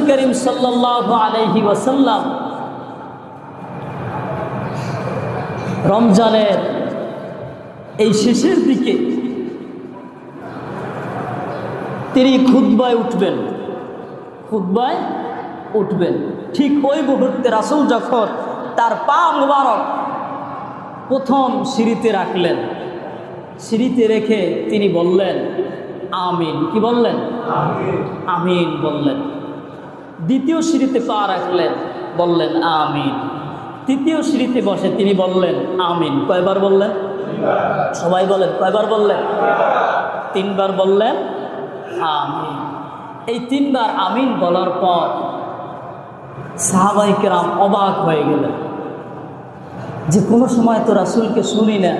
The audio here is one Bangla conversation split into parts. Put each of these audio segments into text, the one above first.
করিম সাল্লাল্লাহু আলাইহি ওয়াসাল্লাম রমজানের এই শেষের দিকে তিনি খুতবায় উঠবেন। ঠিক ওই মুহূর্তে রাসূল যখন তার পা মুবারক প্রথম সিঁড়িতে রাখলেন, সিঁড়িতে রেখে তিনি বললেন আমিন। কি বললেন? আমিন বললেন। দ্বিতীয় সিঁড়িতে পা রাখলেন, বললেন আমিন। তৃতীয় সিঁড়িতে বসে তিনি বললেন আমিন। কয়বার বললেন? সবাই বলেন, কয়বার বললেন? 3 বার বললেন আমিন। এই 3 বার আমিন বলার পর সাহাবায়ে কেরাম অবাক হয়ে গেলেন যে কোনো সময় তো রাসূলকে শুনি না।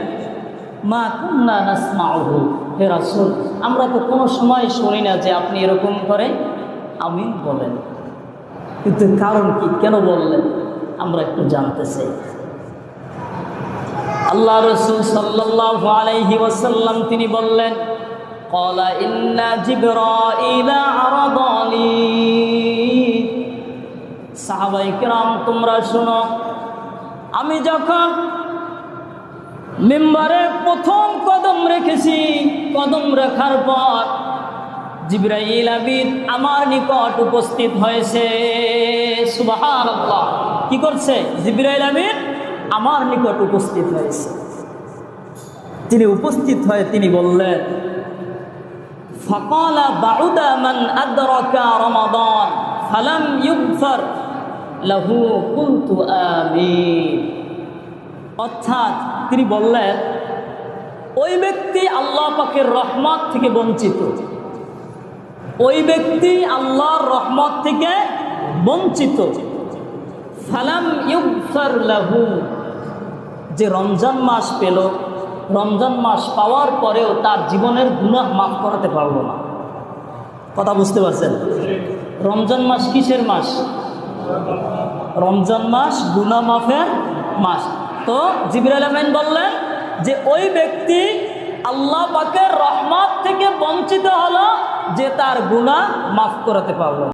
মা কুন্না নাসমাউহু, হে রাসূল, আমরা তো কোনো সময় শুনি না যে আপনি এরকম করে আমিন বলেন, কিন্তু কারণ কি, কেন বললেন আমরা একটু জানতে চাই। আল্লাহ রাসূল সাল্লাল্লাহু আলাইহি ওয়াসাল্লাম তিনি বললেন ক্বালা ইন্না জিবরাইলা আরাদানি। সাহাবায়ে কেরাম তোমরা শোনো, আমি যখন মিম্বারে প্রথম কদম রেখেছি, কদম রাখার পর জিবরাইল আমিন আমার নিকট উপস্থিত হয়েছে। সুবহানাল্লাহ। কি করছে? জিবরাইল আমিন আমার নিকট উপস্থিত হয়েছে। তিনি উপস্থিত হয়ে তিনি বললেন ফাকালা বাউদা মান আদরাকা রমাদান ফালাম ইউগফার লাহু কুলতু আমিন। অর্থাৎ তিনি বললেন ওই ব্যক্তি আল্লাহ পাকের রহমত থেকে বঞ্চিত, ওই ব্যক্তি আল্লাহর রহমত থেকে বঞ্চিত। ফালাম ইউগফার লাহু, যে রমজান মাস পেল, রমজান মাস পাওয়ার পরেও তার জীবনের গুনাহ মাফ করাতে পারলো না। কথা বুঝতে পারছেন? রমজান মাস কিসের মাস? রমজান মাস গুনাহ মাফের মাস। তো জিবরাইল আমিন বললেন যে ওই ব্যক্তি আল্লাহ পাকের রহমত থেকে বঞ্চিত হলো যে তার গুনাহ মাফ করাতে পারলো।